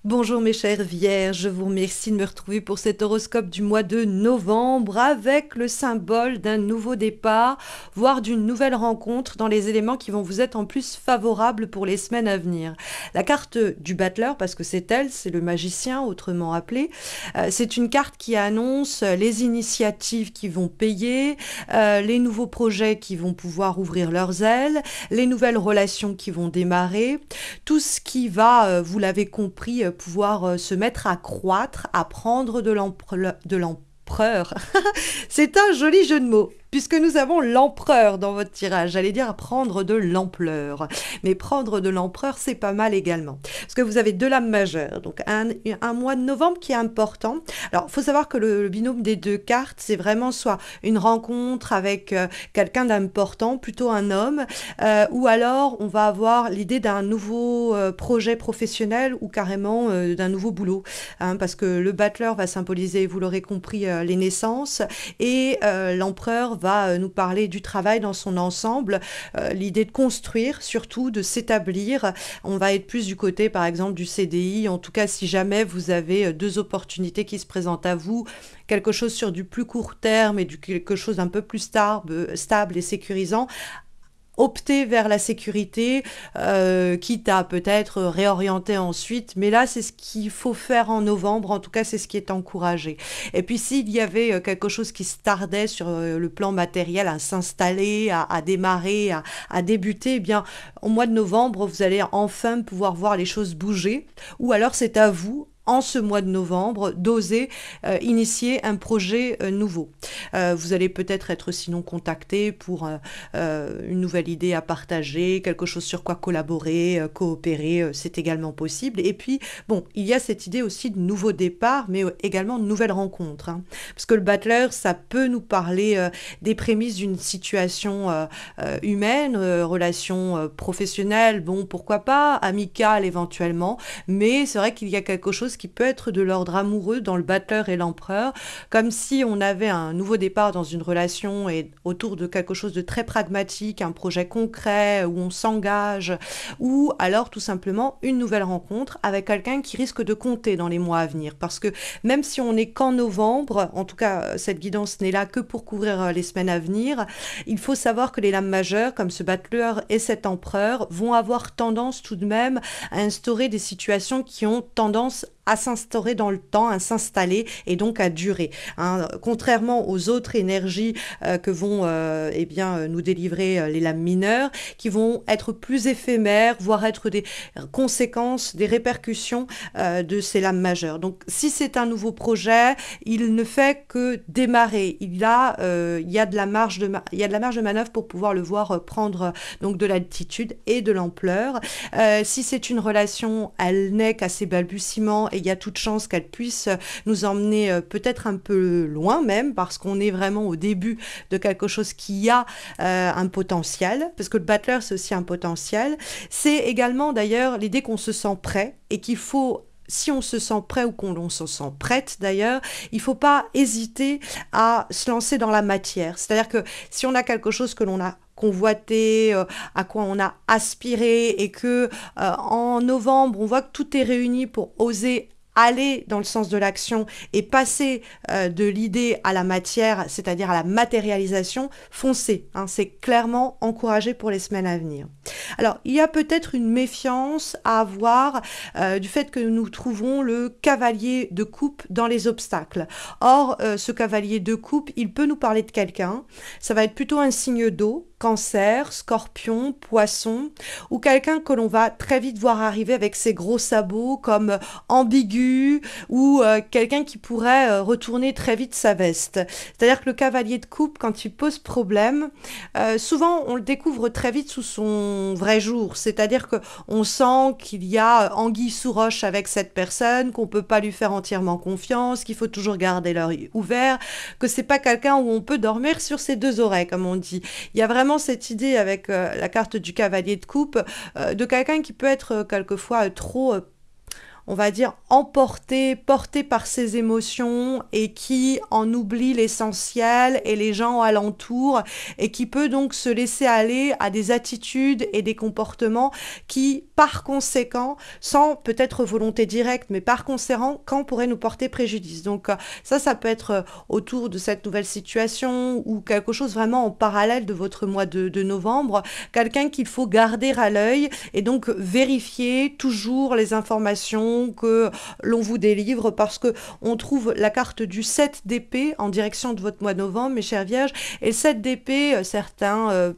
Bonjour mes chères vierges, je vous remercie de me retrouver pour cet horoscope du mois de novembre avec le symbole d'un nouveau départ, voire d'une nouvelle rencontre dans les éléments qui vont vous être en plus favorables pour les semaines à venir. La carte du battleur, parce que c'est elle, c'est le magicien autrement appelé, c'est une carte qui annonce les initiatives qui vont payer, les nouveaux projets qui vont pouvoir ouvrir leurs ailes, les nouvelles relations qui vont démarrer, tout ce qui va, vous l'avez compris, pouvoir se mettre à croître, à prendre de l'empereur. C'est un joli jeu de mots, puisque nous avons l'empereur dans votre tirage. J'allais dire prendre de l'ampleur. Mais prendre de l'empereur, c'est pas mal également. Parce que vous avez deux lames majeures. Donc un mois de novembre qui est important. Alors, il faut savoir que le binôme des deux cartes, c'est vraiment soit une rencontre avec quelqu'un d'important, plutôt un homme, ou alors on va avoir l'idée d'un nouveau projet professionnel ou carrément d'un nouveau boulot. Hein, parce que le battleur va symboliser, vous l'aurez compris, les naissances et l'empereur va nous parler du travail dans son ensemble, l'idée de construire, surtout de s'établir. On va être plus du côté, par exemple, du CDI. En tout cas, si jamais vous avez deux opportunités qui se présentent à vous, quelque chose sur du plus court terme et quelque chose un peu plus stable et sécurisant, opter vers la sécurité, quitte à peut-être réorienter ensuite. Mais là, c'est ce qu'il faut faire en novembre. En tout cas, c'est ce qui est encouragé. Et puis, s'il y avait quelque chose qui se tardait sur le plan matériel à s'installer, à démarrer, à débuter, eh bien, au mois de novembre, vous allez enfin pouvoir voir les choses bouger. Ou alors, c'est à vous, en ce mois de novembre, d'oser initier un projet nouveau. Vous allez peut-être être sinon contacté pour une nouvelle idée à partager, quelque chose sur quoi collaborer, coopérer, c'est également possible. Et puis, bon, il y a cette idée aussi de nouveau départ, mais également de nouvelles rencontres. Hein. Parce que le battleur, ça peut nous parler des prémices d'une situation humaine, relation professionnelle, bon, pourquoi pas, amicale éventuellement, mais c'est vrai qu'il y a quelque chose qui peut être de l'ordre amoureux dans le battleur et l'empereur, comme si on avait un nouveau départ dans une relation et autour de quelque chose de très pragmatique, un projet concret où on s'engage, ou alors tout simplement une nouvelle rencontre avec quelqu'un qui risque de compter dans les mois à venir. Parce que même si on n'est qu'en novembre, en tout cas cette guidance n'est là que pour couvrir les semaines à venir, il faut savoir que les lames majeures, comme ce battleur et cet empereur, vont avoir tendance tout de même à instaurer des situations qui ont tendance à s'instaurer dans le temps, à s'installer et donc à durer. Hein. Contrairement aux autres énergies que vont nous délivrer les lames mineures, qui vont être plus éphémères, voire être des conséquences, des répercussions de ces lames majeures. Donc si c'est un nouveau projet, il ne fait que démarrer. Il y a de la marge de manœuvre pour pouvoir le voir prendre donc de l'altitude et de l'ampleur. Si c'est une relation, elle n'est qu'à ses balbutiements et il y a toute chance qu'elle puisse nous emmener peut-être un peu loin même, parce qu'on est vraiment au début de quelque chose qui a un potentiel, parce que le battleur, c'est aussi un potentiel. C'est également d'ailleurs l'idée qu'on se sent prêt et qu'il faut, si on se sent prêt ou qu'on se sent prête d'ailleurs, il ne faut pas hésiter à se lancer dans la matière. C'est-à-dire que si on a quelque chose que l'on a convoité, à quoi on a aspiré et que en novembre, on voit que tout est réuni pour oser aller dans le sens de l'action et passer de l'idée à la matière, c'est-à-dire à la matérialisation, foncez. Hein, c'est clairement encouragé pour les semaines à venir. Alors, il y a peut-être une méfiance à avoir du fait que nous trouvons le cavalier de coupe dans les obstacles. Or, ce cavalier de coupe, il peut nous parler de quelqu'un. Ça va être plutôt un signe d'eau, Cancer, Scorpion, Poisson, ou quelqu'un que l'on va très vite voir arriver avec ses gros sabots comme ambigu, ou quelqu'un qui pourrait retourner très vite sa veste. C'est-à-dire que le cavalier de coupe, quand il pose problème, souvent on le découvre très vite sous son vrai jour. C'est-à-dire qu'on sent qu'il y a anguille sous roche avec cette personne, qu'on peut pas lui faire entièrement confiance, qu'il faut toujours garder l'œil ouvert, que c'est pas quelqu'un où on peut dormir sur ses deux oreilles, comme on dit. Il y a vraiment cette idée avec la carte du cavalier de coupe de quelqu'un qui peut être quelquefois trop on va dire, porté par ses émotions et qui en oublie l'essentiel et les gens alentour et qui peut donc se laisser aller à des attitudes et des comportements qui, par conséquent, sans peut-être volonté directe, mais par conséquent, pourraient nous porter préjudice. Donc ça peut être autour de cette nouvelle situation ou quelque chose vraiment en parallèle de votre mois de novembre, quelqu'un qu'il faut garder à l'œil et donc vérifier toujours les informations que l'on vous délivre parce que on trouve la carte du 7 d'épée en direction de votre mois de novembre, mes chers vierges, et le 7 d'épée, certains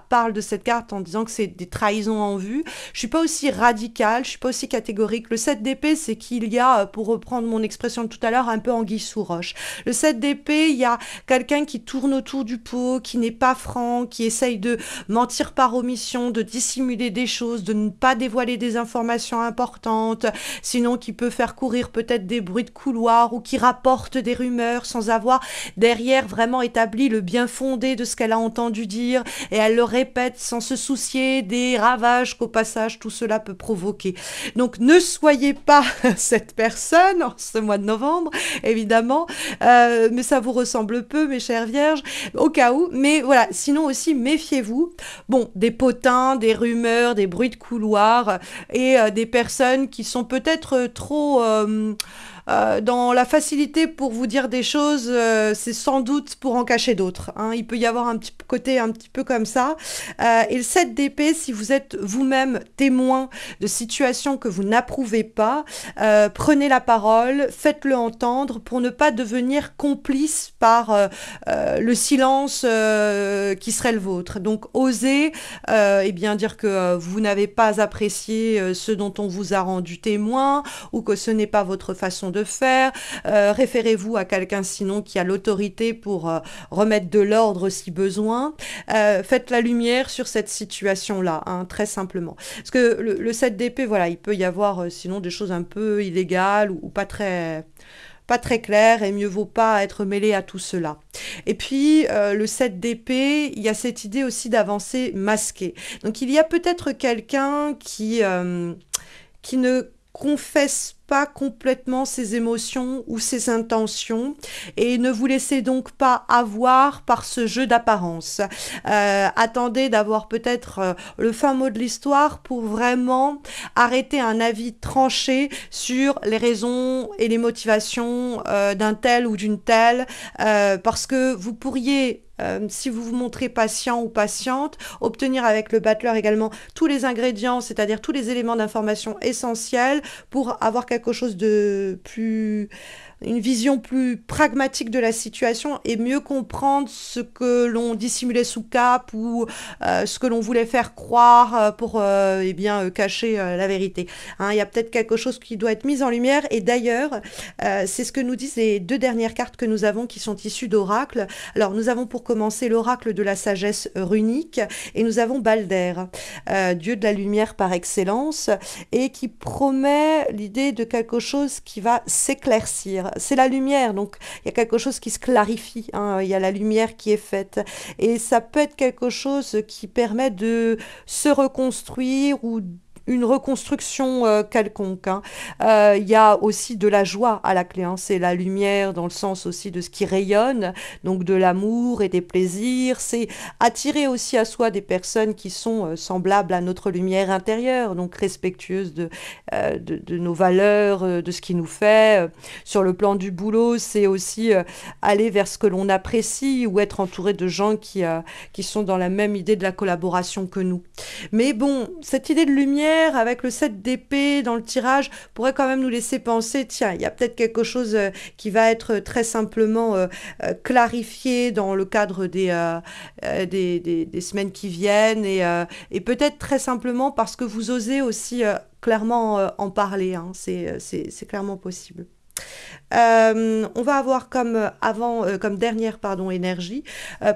parle de cette carte en disant que c'est des trahisons en vue. Je suis pas aussi radicale, je suis pas aussi catégorique. Le 7 d'épée, c'est qu'il y a, pour reprendre mon expression de tout à l'heure, un peu anguille sous roche. Le 7 d'épée, il y a quelqu'un qui tourne autour du pot, qui n'est pas franc, qui essaye de mentir par omission, de dissimuler des choses, de ne pas dévoiler des informations importantes, sinon qui peut faire courir peut-être des bruits de couloir ou qui rapporte des rumeurs sans avoir derrière vraiment établi le bien fondé de ce qu'elle a entendu dire et elle le répète sans se soucier des ravages qu'au passage tout cela peut provoquer. Donc ne soyez pas cette personne en ce mois de novembre, évidemment, mais ça vous ressemble peu, mes chères vierges, au cas où. Mais voilà, sinon aussi méfiez-vous. Bon, des potins, des rumeurs, des bruits de couloir et des personnes qui sont peut-être trop... dans la facilité pour vous dire des choses, c'est sans doute pour en cacher d'autres. Hein. Il peut y avoir un petit côté un petit peu comme ça. Et le 7 d'épée, si vous êtes vous-même témoin de situations que vous n'approuvez pas, prenez la parole, faites-le entendre pour ne pas devenir complice par le silence qui serait le vôtre. Donc osez eh bien dire que vous n'avez pas apprécié ce dont on vous a rendu témoin ou que ce n'est pas votre façon de faire. Référez-vous à quelqu'un sinon qui a l'autorité pour remettre de l'ordre si besoin. Faites la lumière sur cette situation-là, hein, très simplement. Parce que le 7 d'épée, voilà, il peut y avoir sinon des choses un peu illégales ou pas très clair et mieux vaut pas être mêlé à tout cela. Et puis, le 7 d'épée, il y a cette idée aussi d'avancer masqué. Donc, il y a peut-être quelqu'un qui ne confesse pas complètement ses émotions ou ses intentions et ne vous laissez donc pas avoir par ce jeu d'apparence. Attendez d'avoir peut-être le fin mot de l'histoire pour vraiment arrêter un avis tranché sur les raisons et les motivations d'un tel ou d'une telle parce que vous pourriez si vous vous montrez patient ou patiente, obtenir avec le battleur également tous les ingrédients, c'est-à-dire tous les éléments d'information essentiels pour avoir quelque chose de plus... une vision plus pragmatique de la situation et mieux comprendre ce que l'on dissimulait sous cape ou ce que l'on voulait faire croire pour eh bien, cacher la vérité. Hein, il y a peut-être quelque chose qui doit être mis en lumière et d'ailleurs, c'est ce que nous disent les deux dernières cartes que nous avons qui sont issues d'oracles. Alors, nous avons pour commencer l'oracle de la sagesse runique et nous avons Balder, dieu de la lumière par excellence et qui promet l'idée de quelque chose qui va s'éclaircir. C'est la lumière, donc il y a quelque chose qui se clarifie, hein, il y a la lumière qui est faite et ça peut être quelque chose qui permet de se reconstruire ou une reconstruction quelconque. Hein. Il y a aussi de la joie à la clé, hein. C'est la lumière dans le sens aussi de ce qui rayonne, donc de l'amour et des plaisirs. C'est attirer aussi à soi des personnes qui sont semblables à notre lumière intérieure, donc respectueuses de nos valeurs, de ce qui nous fait. Sur le plan du boulot, c'est aussi aller vers ce que l'on apprécie ou être entouré de gens qui sont dans la même idée de la collaboration que nous. Mais bon, cette idée de lumière avec le 7 d'épée dans le tirage pourrait quand même nous laisser penser, tiens, il y a peut-être quelque chose qui va être très simplement clarifié dans le cadre des semaines qui viennent et peut-être très simplement parce que vous osez aussi clairement en parler, hein, c'est clairement possible. On va avoir comme dernière énergie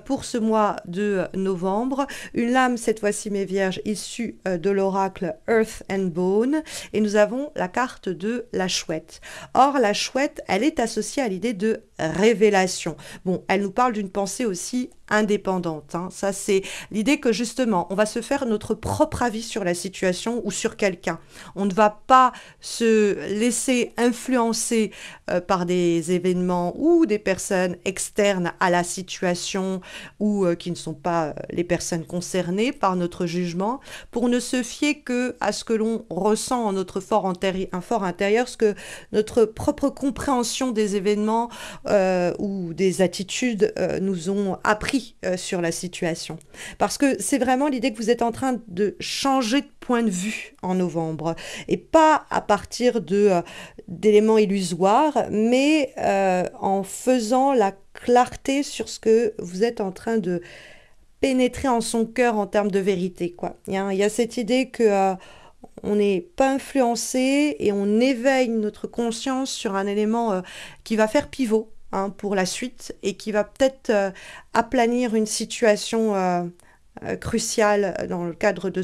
pour ce mois de novembre une lame cette fois-ci mes vierges issue de l'oracle Earth and Bone et nous avons la carte de la chouette. Or la chouette elle est associée à l'idée de révélation. Bon, elle nous parle d'une pensée aussi indépendante. Hein. Ça, c'est l'idée que justement, on va se faire notre propre avis sur la situation ou sur quelqu'un. On ne va pas se laisser influencer par des événements ou des personnes externes à la situation ou qui ne sont pas les personnes concernées par notre jugement, pour ne se fier que à ce que l'on ressent en notre fort intérieur, ce que notre propre compréhension des événements ou des attitudes nous ont appris sur la situation. Parce que c'est vraiment l'idée que vous êtes en train de changer de point de vue en novembre, et pas à partir d'éléments illusoires, mais en faisant la clarté sur ce que vous êtes en train de pénétrer en son cœur en termes de vérité, quoi. Il y a cette idée que on n'est pas influencé et on éveille notre conscience sur un élément qui va faire pivot, hein, pour la suite, et qui va peut-être aplanir une situation cruciale dans le cadre de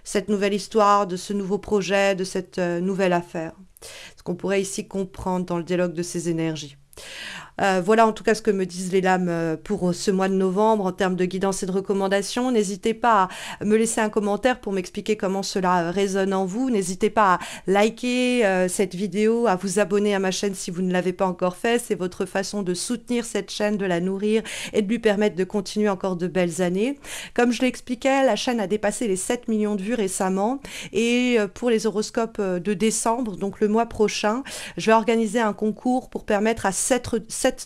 cette nouvelle histoire, de ce nouveau projet, de cette nouvelle affaire. Ce qu'on pourrait ici comprendre dans le dialogue de ces énergies. Voilà en tout cas ce que me disent les lames pour ce mois de novembre en termes de guidance et de recommandations. N'hésitez pas à me laisser un commentaire pour m'expliquer comment cela résonne en vous. N'hésitez pas à liker cette vidéo, à vous abonner à ma chaîne si vous ne l'avez pas encore fait. C'est votre façon de soutenir cette chaîne, de la nourrir et de lui permettre de continuer encore de belles années. Comme je l'expliquais, la chaîne a dépassé les 7 millions de vues récemment, et pour les horoscopes de décembre, donc le mois prochain, je vais organiser un concours pour permettre à 7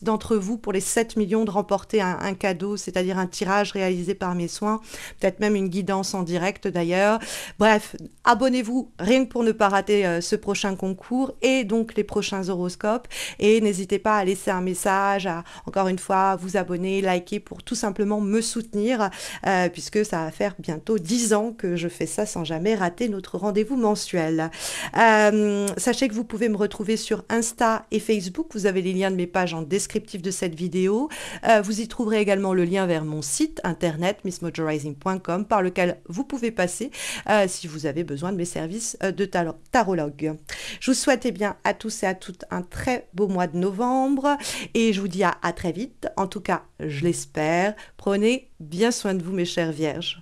d'entre vous, pour les 7 millions, de remporter un cadeau, c'est-à-dire un tirage réalisé par mes soins, peut-être même une guidance en direct d'ailleurs. Bref, abonnez-vous rien que pour ne pas rater ce prochain concours et donc les prochains horoscopes, et n'hésitez pas à laisser un message, à encore une fois vous abonner, liker pour tout simplement me soutenir, puisque ça va faire bientôt 10 ans que je fais ça sans jamais rater notre rendez-vous mensuel. Sachez que vous pouvez me retrouver sur Insta et Facebook, vous avez les liens de mes pages en descriptif de cette vidéo. Vous y trouverez également le lien vers mon site internet missmojorising.com, par lequel vous pouvez passer si vous avez besoin de mes services de tarologue. Je vous souhaite bien à tous et à toutes un très beau mois de novembre, et je vous dis à très vite, en tout cas je l'espère. Prenez bien soin de vous mes chères vierges.